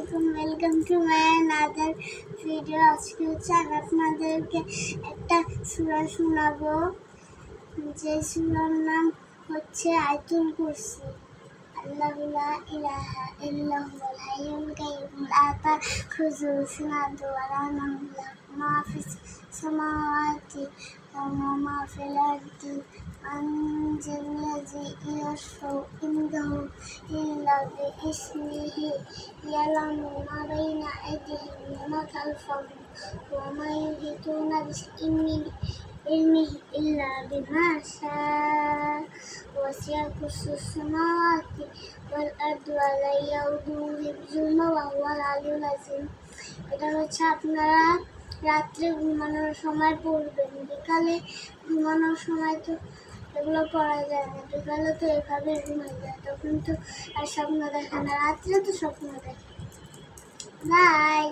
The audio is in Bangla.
আসসালামাইকুম, welcome to my another video. আজকে আমি আপনাদেরকে একটা সূরা শোনাবো, যে সূরার নাম হচ্ছে আয়াতুল কুরসি। আল্লাহু লা ইলাহা ইল্লাহুল হাইয়ুল কাইয়্যুম লা তাখুযুহু সিনাতুন ওয়া লা নাওম লাহু মা ফিস সামাওয়াতি ওয়া মা ফিল আরদি মান যাল্লাযী ইয়াশফাউ ইনদাহু ইল্লা বিইذনিহি ইয়ালামু মা বাইনা আইদিহিম ওয়া মা খালফাহুম ওয়া মা ইউহিতুনা বিইলমিহি ইল্লা বিমা শাআ ওয়াসি'a কুরসিয়্যুহু সামাওয়াতি ওয়াল আরদি ওয়া লা ইয়াউদুহু হিফযুহুমা ওয়া হুয়াল আলিয়্যুল আযীম। এটা হচ্ছে আপনারা রাত্রে ঘুমানোর সময় পড়বেন। বিকালে ঘুমানোর সময় তো এগুলো পড়া যায় না, বিকালে তো এভাবে ঘুমাই যায়, তখন তো আর স্বপ্ন দেখে না, রাত্রে তো স্বপ্ন দেখে। বাই।